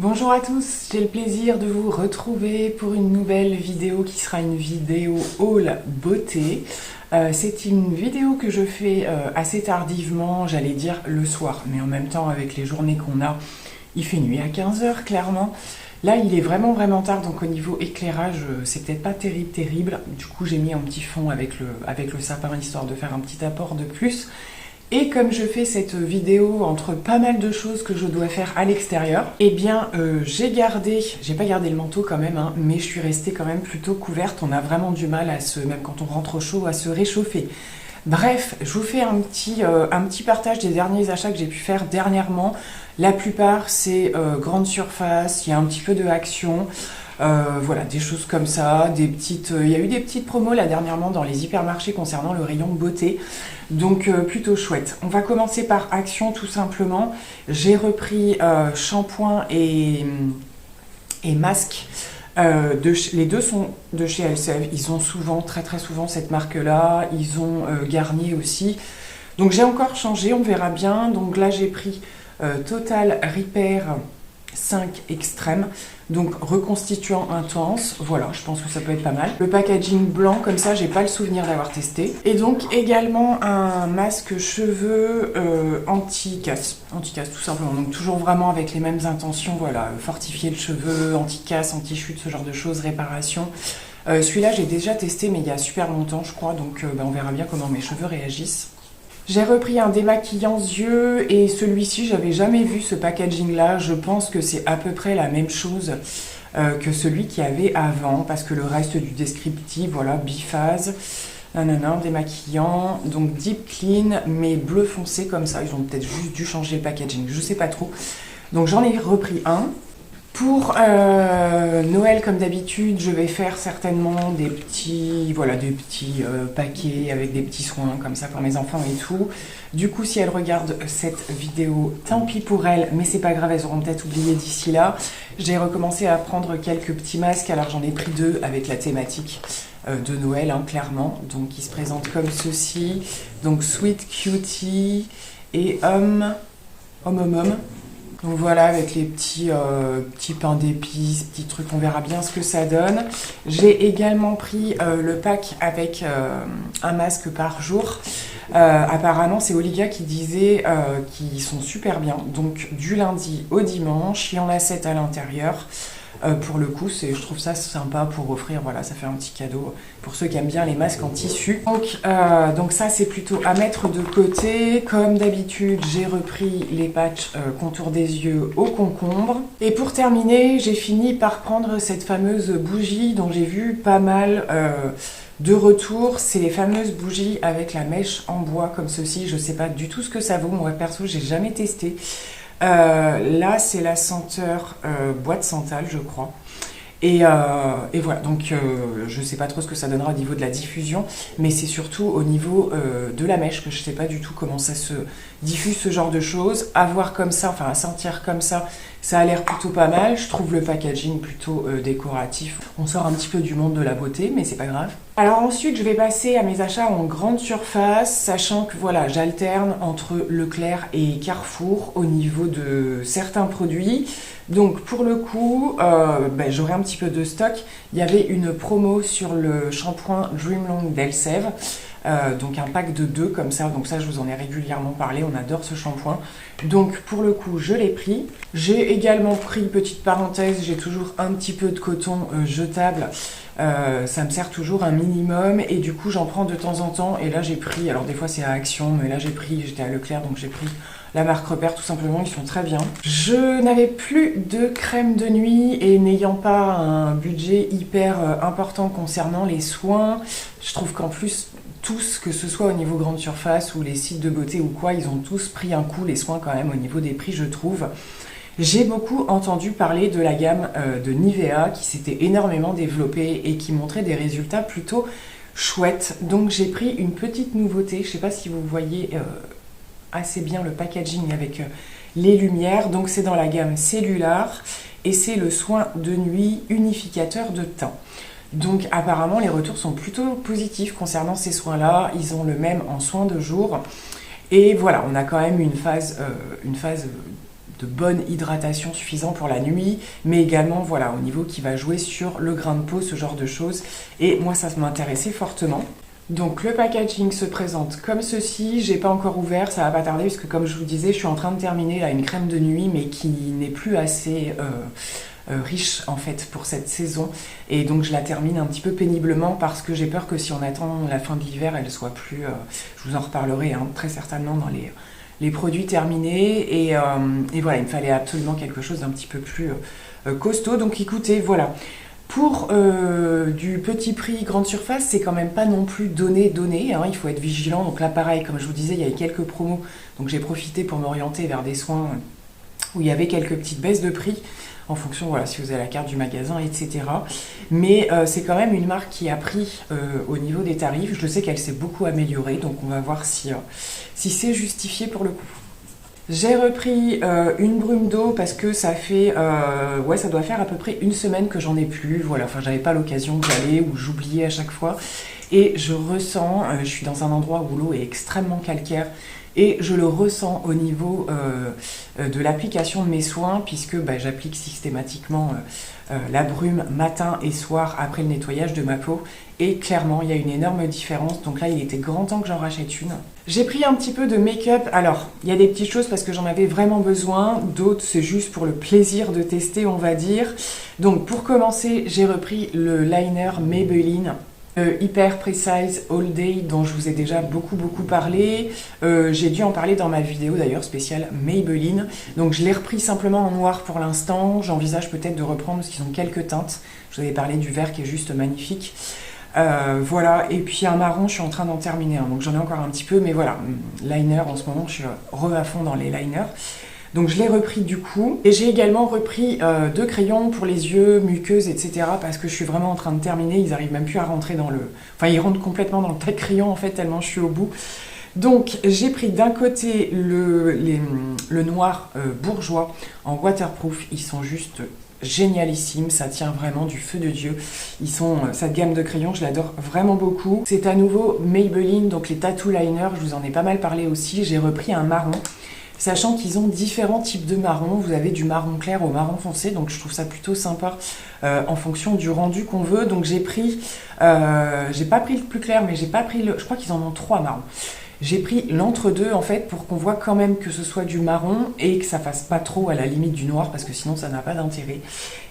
Bonjour à tous, j'ai le plaisir de vous retrouver pour une nouvelle vidéo qui sera une vidéo haul beauté. C'est une vidéo que je fais assez tardivement, j'allais dire le soir, mais en même temps avec les journées qu'on a, il fait nuit à 15 h clairement. Là il est vraiment tard, donc au niveau éclairage c'est peut-être pas terrible. Du coup j'ai mis un petit fond avec le sapin histoire de faire un petit apport de plus. Et comme je fais cette vidéo entre pas mal de choses que je dois faire à l'extérieur, eh bien j'ai pas gardé le manteau quand même, hein, mais je suis restée quand même plutôt couverte. On a vraiment du mal même quand on rentre au chaud, à se réchauffer. Bref, je vous fais un petit partage des derniers achats que j'ai pu faire dernièrement. La plupart c'est grande surface, il y a un petit peu de Action. Voilà, des choses comme ça, il y a eu des petites promos là dernièrement dans les hypermarchés concernant le rayon beauté, donc plutôt chouette. On va commencer par Action tout simplement. J'ai repris shampoing et masque. Les deux sont de chez Elseve. Ils ont souvent, très souvent cette marque là. Ils ont Garnier aussi. Donc j'ai encore changé, on verra bien. Donc là j'ai pris Total Repair 5 extrême, donc reconstituant intense. Voilà, je pense que ça peut être pas mal. Le packaging blanc comme ça, j'ai pas le souvenir d'avoir testé. Et donc également un masque cheveux anti-casse tout simplement. Donc toujours vraiment avec les mêmes intentions, voilà, fortifier le cheveu, anti-casse, anti-chute, ce genre de choses, réparation. Celui-là j'ai déjà testé mais il y a super longtemps je crois, donc on verra bien comment mes cheveux réagissent. J'ai repris un démaquillant yeux et celui-ci, j'avais jamais vu ce packaging là. Je pense que c'est à peu près la même chose que celui qu'il y avait avant, parce que le reste du descriptif, voilà, biphase, démaquillant, donc deep clean, mais bleu foncé comme ça. Ils ont peut-être juste dû changer le packaging, je sais pas trop. Donc j'en ai repris un. Pour Noël, comme d'habitude, je vais faire certainement des petits paquets avec des petits soins comme ça pour mes enfants et tout. Du coup, si elles regardent cette vidéo, tant pis pour elles, mais c'est pas grave, elles auront peut-être oublié d'ici là. J'ai recommencé à prendre quelques petits masques, alors j'en ai pris deux avec la thématique de Noël, hein, clairement. Donc ils se présentent comme ceci. Donc Sweet Cutie et Homme. Donc voilà, avec les petits pains d'épices, petits trucs, on verra bien ce que ça donne. J'ai également pris le pack avec un masque par jour. Apparemment, c'est Olivia qui disait qu'ils sont super bien. Donc du lundi au dimanche, il y en a 7 à l'intérieur. Pour le coup, je trouve ça sympa pour offrir, voilà, ça fait un petit cadeau pour ceux qui aiment bien les masques en tissu. Donc ça, c'est plutôt à mettre de côté. Comme d'habitude, j'ai repris les patchs contour des yeux au concombre. Et pour terminer, j'ai fini par prendre cette fameuse bougie dont j'ai vu pas mal de retour. C'est les fameuses bougies avec la mèche en bois comme ceci. Je sais pas du tout ce que ça vaut. Moi, perso, j'ai jamais testé. Là c'est la senteur boîte santal je crois et voilà, donc je sais pas trop ce que ça donnera au niveau de la diffusion, mais c'est surtout au niveau de la mèche que je sais pas du tout comment ça se diffuse, ce genre de choses. À voir comme ça, enfin à sentir comme ça a l'air plutôt pas mal. Je trouve le packaging plutôt décoratif. On sort un petit peu du monde de la beauté, mais c'est pas grave. Alors ensuite, je vais passer à mes achats en grande surface, sachant que voilà, j'alterne entre Leclerc et Carrefour au niveau de certains produits. Donc pour le coup, j'aurai un petit peu de stock. Il y avait une promo sur le shampoing Dream Long d'Elseve. Donc un pack de 2 comme ça, donc ça je vous en ai régulièrement parlé, on adore ce shampoing. Donc pour le coup je l'ai pris. J'ai également pris, petite parenthèse, j'ai toujours un petit peu de coton jetable. Ça me sert toujours un minimum et du coup j'en prends de temps en temps. Et là j'ai pris, alors des fois c'est à Action, mais là j'étais à Leclerc donc j'ai pris la marque Repère tout simplement, ils sont très bien. Je n'avais plus de crème de nuit et n'ayant pas un budget hyper important concernant les soins, je trouve qu'en plus tous, que ce soit au niveau grande surface ou les sites de beauté ou quoi, ils ont tous pris un coup les soins quand même au niveau des prix je trouve. J'ai beaucoup entendu parler de la gamme de Nivea qui s'était énormément développée et qui montrait des résultats plutôt chouettes. Donc j'ai pris une petite nouveauté, je ne sais pas si vous voyez assez bien le packaging avec les lumières. Donc c'est dans la gamme Cellulaire et c'est le soin de nuit unificateur de teint. Donc apparemment les retours sont plutôt positifs concernant ces soins-là. Ils ont le même en soins de jour. Et voilà, on a quand même une phase de bonne hydratation suffisant pour la nuit, mais également voilà, au niveau qui va jouer sur le grain de peau, ce genre de choses. Et moi, ça m'intéressait fortement. Donc le packaging se présente comme ceci, j'ai pas encore ouvert, ça va pas tarder puisque comme je vous disais, je suis en train de terminer là une crème de nuit mais qui n'est plus assez riche en fait pour cette saison et donc je la termine un petit peu péniblement parce que j'ai peur que si on attend la fin de l'hiver, elle soit plus, je vous en reparlerai hein, très certainement dans les produits terminés et voilà, il me fallait absolument quelque chose d'un petit peu plus costaud, donc écoutez, voilà. Pour du petit prix grande surface, c'est quand même pas non plus donné, hein, il faut être vigilant. Donc là, pareil, comme je vous disais, il y avait quelques promos, donc j'ai profité pour m'orienter vers des soins où il y avait quelques petites baisses de prix en fonction, voilà, si vous avez la carte du magasin, etc. Mais c'est quand même une marque qui a pris au niveau des tarifs. Je sais qu'elle s'est beaucoup améliorée, donc on va voir si c'est justifié pour le coup. J'ai repris une brume d'eau parce que ça fait, ça doit faire à peu près une semaine que j'en ai plus. Voilà, enfin, j'avais pas l'occasion d'y aller ou j'oubliais à chaque fois. Et je ressens, je suis dans un endroit où l'eau est extrêmement calcaire et je le ressens au niveau de l'application de mes soins puisque j'applique systématiquement la brume matin et soir après le nettoyage de ma peau. Et clairement, il y a une énorme différence. Donc là, il était grand temps que j'en rachète une. J'ai pris un petit peu de make-up. Alors, il y a des petites choses parce que j'en avais vraiment besoin. D'autres, c'est juste pour le plaisir de tester, on va dire. Donc, pour commencer, j'ai repris le liner Maybelline Hyper Precise All Day dont je vous ai déjà beaucoup parlé. J'ai dû en parler dans ma vidéo d'ailleurs spéciale Maybelline. Donc je l'ai repris simplement en noir pour l'instant. J'envisage peut-être de reprendre parce qu'ils ont quelques teintes. Je vous avais parlé du vert qui est juste magnifique. Voilà, et puis un marron, je suis en train d'en terminer, donc j'en ai encore un petit peu, mais voilà, liner en ce moment, je suis à fond dans les liners. Donc je l'ai repris du coup, et j'ai également repris 2 crayons pour les yeux, muqueuses, etc. parce que je suis vraiment en train de terminer, ils arrivent même plus à rentrer dans le... Enfin, ils rentrent complètement dans le tas de crayons en fait, tellement je suis au bout. Donc j'ai pris d'un côté le noir bourgeois en waterproof, ils sont juste... génialissime, ça tient vraiment du feu de Dieu. Cette gamme de crayons, je l'adore vraiment beaucoup. C'est à nouveau Maybelline, donc les tattoo liners, je vous en ai pas mal parlé aussi. J'ai repris un marron, sachant qu'ils ont différents types de marron. Vous avez du marron clair au marron foncé, donc je trouve ça plutôt sympa en fonction du rendu qu'on veut. Donc j'ai pas pris le plus clair, mais j'ai pas pris je crois qu'ils en ont 3 marrons. J'ai pris l'entre-deux en fait pour qu'on voit quand même que ce soit du marron et que ça fasse pas trop à la limite du noir parce que sinon ça n'a pas d'intérêt.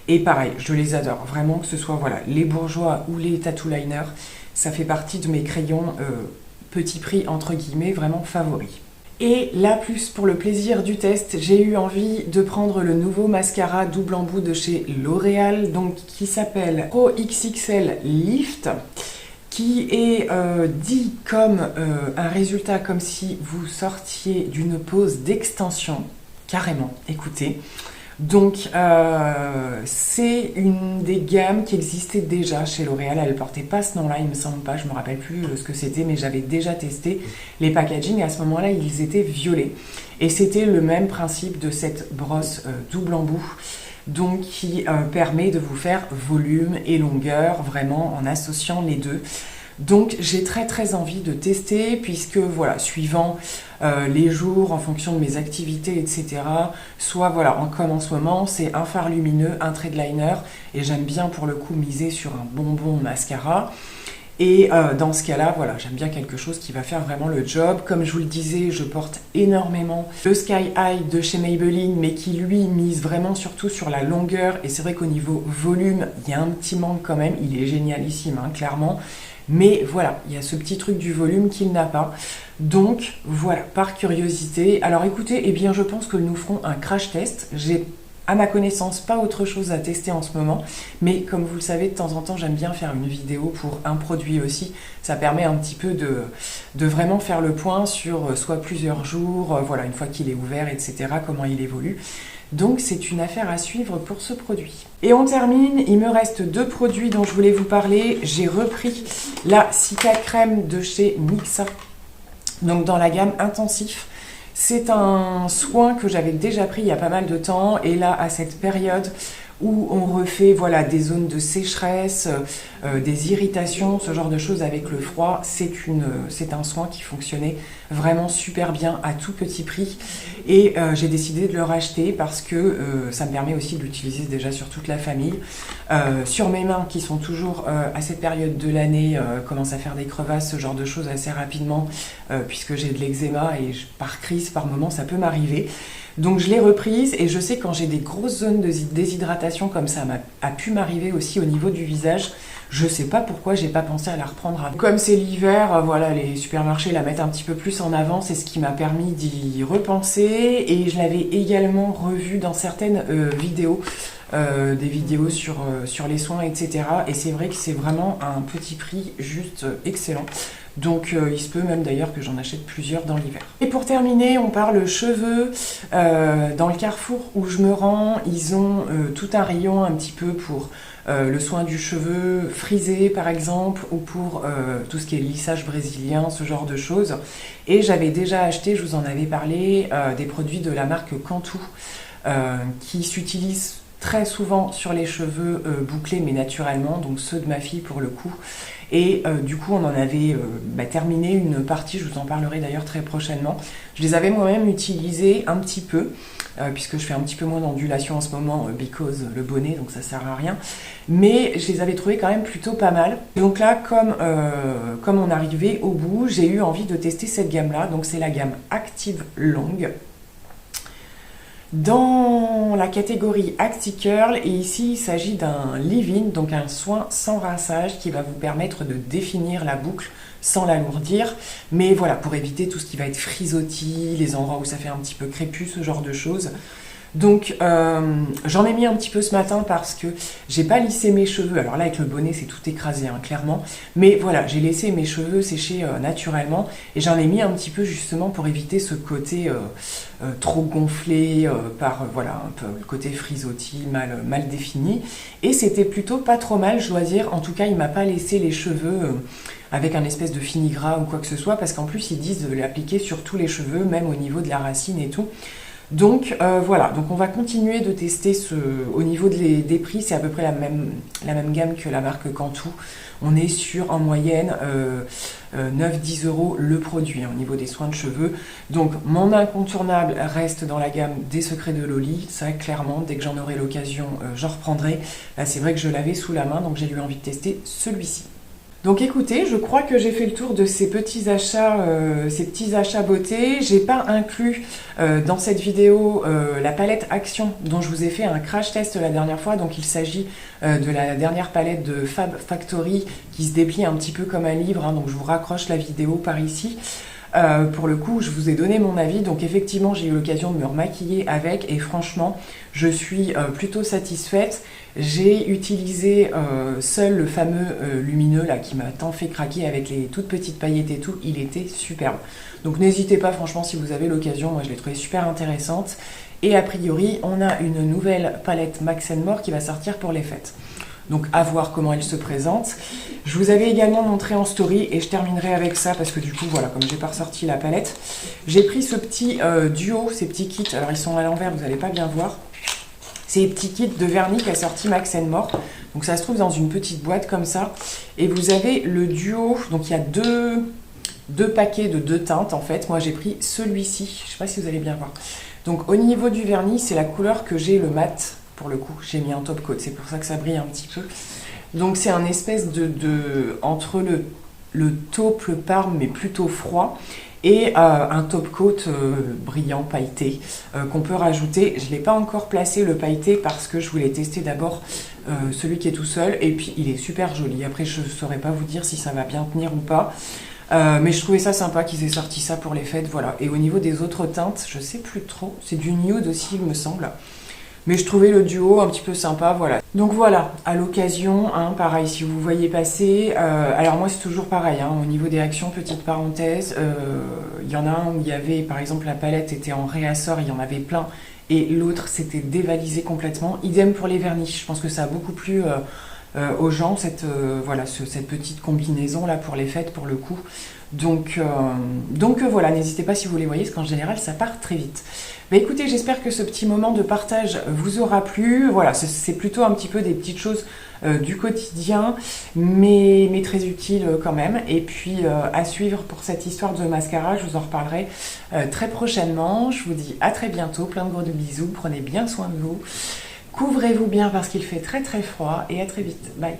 Et pareil, je les adore, vraiment que ce soit voilà, les bourgeois ou les tattoo liners, ça fait partie de mes crayons petit prix entre guillemets vraiment favoris. Et là, plus pour le plaisir du test, j'ai eu envie de prendre le nouveau mascara double embout de chez L'Oréal, donc qui s'appelle Pro XXL Lift, qui est dit comme un résultat comme si vous sortiez d'une pause d'extension, carrément, écoutez. Donc c'est une des gammes qui existait déjà chez L'Oréal, elle ne portait pas ce nom-là, il me semble pas, je me rappelle plus ce que c'était, mais j'avais déjà testé les packaging et à ce moment-là ils étaient violets. Et c'était le même principe de cette brosse double embout, donc qui permet de vous faire volume et longueur, vraiment en associant les deux. Donc j'ai très envie de tester puisque voilà, suivant les jours, en fonction de mes activités, etc. Soit voilà, comme en ce moment, c'est un fard lumineux, un trait de liner et j'aime bien pour le coup miser sur un bonbon mascara. Et dans ce cas-là, voilà, j'aime bien quelque chose qui va faire vraiment le job. Comme je vous le disais, je porte énormément le Sky High de chez Maybelline, mais qui lui mise vraiment surtout sur la longueur. Et c'est vrai qu'au niveau volume, il y a un petit manque quand même. Il est génialissime, hein, clairement. Mais voilà, il y a ce petit truc du volume qu'il n'a pas. Donc voilà, par curiosité. Alors écoutez, eh bien je pense que nous ferons un crash test. J'ai à ma connaissance pas autre chose à tester en ce moment. Mais comme vous le savez, de temps en temps, j'aime bien faire une vidéo pour un produit aussi. Ça permet un petit peu de vraiment faire le point sur soit plusieurs jours, voilà, une fois qu'il est ouvert, etc., comment il évolue. Donc c'est une affaire à suivre pour ce produit. Et on termine, il me reste 2 produits dont je voulais vous parler. J'ai repris la Cica Crème de chez Nixa, donc dans la gamme Intensif. C'est un soin que j'avais déjà pris il y a pas mal de temps et là à cette période où on refait voilà, des zones de sécheresse, des irritations, ce genre de choses avec le froid. C'est un soin qui fonctionnait vraiment super bien à tout petit prix. Et j'ai décidé de le racheter parce que ça me permet aussi de l'utiliser déjà sur toute la famille. Sur mes mains qui sont toujours à cette période de l'année commencent à faire des crevasses, ce genre de choses assez rapidement puisque j'ai de l'eczéma et par crise, par moment, ça peut m'arriver. Donc je l'ai reprise et je sais quand j'ai des grosses zones de déshydratation comme ça a pu m'arriver aussi au niveau du visage. Je sais pas pourquoi j'ai pas pensé à la reprendre avant. Comme c'est l'hiver, voilà, les supermarchés la mettent un petit peu plus en avant, c'est ce qui m'a permis d'y repenser et je l'avais également revu dans certaines vidéos. Des vidéos sur les soins, etc. Et c'est vrai que c'est vraiment un petit prix juste excellent. Donc il se peut même d'ailleurs que j'en achète plusieurs dans l'hiver. Et pour terminer, on parle cheveux. Dans le Carrefour où je me rends, ils ont tout un rayon un petit peu pour le soin du cheveu frisé par exemple, ou pour tout ce qui est lissage brésilien, ce genre de choses. Et j'avais déjà acheté, je vous en avais parlé, des produits de la marque Cantu qui s'utilisent très souvent sur les cheveux bouclés mais naturellement, donc ceux de ma fille pour le coup. Et du coup on en avait terminé une partie, je vous en parlerai d'ailleurs très prochainement. Je les avais moi-même utilisés un petit peu, puisque je fais un petit peu moins d'ondulation en ce moment, because le bonnet, donc ça sert à rien. Mais je les avais trouvés quand même plutôt pas mal. Donc là, comme on arrivait au bout, j'ai eu envie de tester cette gamme-là. Donc c'est la gamme Active Long, dans la catégorie Acti-Curl, et ici il s'agit d'un leave-in, donc un soin sans rinçage qui va vous permettre de définir la boucle sans l'alourdir, mais voilà, pour éviter tout ce qui va être frisottis, les endroits où ça fait un petit peu crépus, ce genre de choses. Donc j'en ai mis un petit peu ce matin parce que j'ai pas lissé mes cheveux. Alors là avec le bonnet c'est tout écrasé hein, clairement. Mais voilà, j'ai laissé mes cheveux sécher naturellement et j'en ai mis un petit peu justement pour éviter ce côté trop gonflé par voilà un peu le côté frisottis, mal défini. Et c'était plutôt pas trop mal, je dois dire. En tout cas il m'a pas laissé les cheveux avec un espèce de fini-gras ou quoi que ce soit, parce qu'en plus ils disent de l'appliquer sur tous les cheveux, même au niveau de la racine et tout. Donc voilà, donc on va continuer de tester au niveau des prix, c'est à peu près la même gamme que la marque Cantu. On est sur en moyenne 9-10 € le produit hein, au niveau des soins de cheveux. Donc mon incontournable reste dans la gamme des Secrets de Loli, ça clairement, dès que j'en aurai l'occasion, j'en reprendrai. Là c'est vrai que je l'avais sous la main, donc j'ai eu envie de tester celui-ci. Donc écoutez, je crois que j'ai fait le tour de ces petits achats beauté. J'ai pas inclus dans cette vidéo la palette Action dont je vous ai fait un crash test la dernière fois. Donc il s'agit de la dernière palette de Fab Factory qui se déplie un petit peu comme un livre. Hein, donc je vous raccroche la vidéo par ici. Pour le coup, je vous ai donné mon avis, donc effectivement j'ai eu l'occasion de me remaquiller avec et franchement je suis plutôt satisfaite. J'ai utilisé seul le fameux lumineux là qui m'a tant fait craquer avec les toutes petites paillettes et tout, il était superbe. Donc n'hésitez pas franchement si vous avez l'occasion, moi je l'ai trouvé super intéressante. Et a priori on a une nouvelle palette Max & More qui va sortir pour les fêtes. Donc à voir comment elle se présente. Je vous avais également montré en story et je terminerai avec ça parce que du coup voilà, comme j'ai pas ressorti la palette, j'ai pris ce petit duo, ces petits kits, alors ils sont à l'envers, vous n'allez pas bien voir. C'est les petits kits de vernis qu'a sorti Max & More. Donc ça se trouve dans une petite boîte comme ça. Et vous avez le duo, donc il y a deux paquets de 2 teintes en fait. Moi j'ai pris celui-ci, je sais pas si vous allez bien voir. Donc au niveau du vernis, c'est la couleur que j'ai, le mat. Pour le coup, j'ai mis un top coat, c'est pour ça que ça brille un petit peu. Donc c'est un espèce entre le taupe, le parme, mais plutôt froid, et un top coat brillant, pailleté, qu'on peut rajouter. Je ne l'ai pas encore placé le pailleté parce que je voulais tester d'abord celui qui est tout seul, et puis il est super joli. Après, je ne saurais pas vous dire si ça va bien tenir ou pas. Mais je trouvais ça sympa qu'ils aient sorti ça pour les fêtes, voilà. Et au niveau des autres teintes, je sais plus trop, c'est du nude aussi, il me semble. Mais je trouvais le duo un petit peu sympa, voilà. Donc voilà, à l'occasion, hein, pareil, si vous voyez passer... alors moi, c'est toujours pareil, hein, au niveau des réactions, petite parenthèse, il y en a un où il y avait, par exemple, la palette était en réassort, il y en avait plein, et l'autre, c'était dévalisé complètement. Idem pour les vernis, je pense que ça a beaucoup plu aux gens voilà, cette petite combinaison là pour les fêtes pour le coup. Donc voilà, n'hésitez pas si vous les voyez, parce qu'en général ça part très vite. Bah écoutez, j'espère que ce petit moment de partage vous aura plu. Voilà, c'est plutôt un petit peu des petites choses du quotidien, mais très utiles quand même. Et puis à suivre pour cette histoire de mascara, je vous en reparlerai très prochainement. Je vous dis à très bientôt, plein de gros bisous, prenez bien soin de vous. Couvrez-vous bien parce qu'il fait très très froid et à très vite. Bye.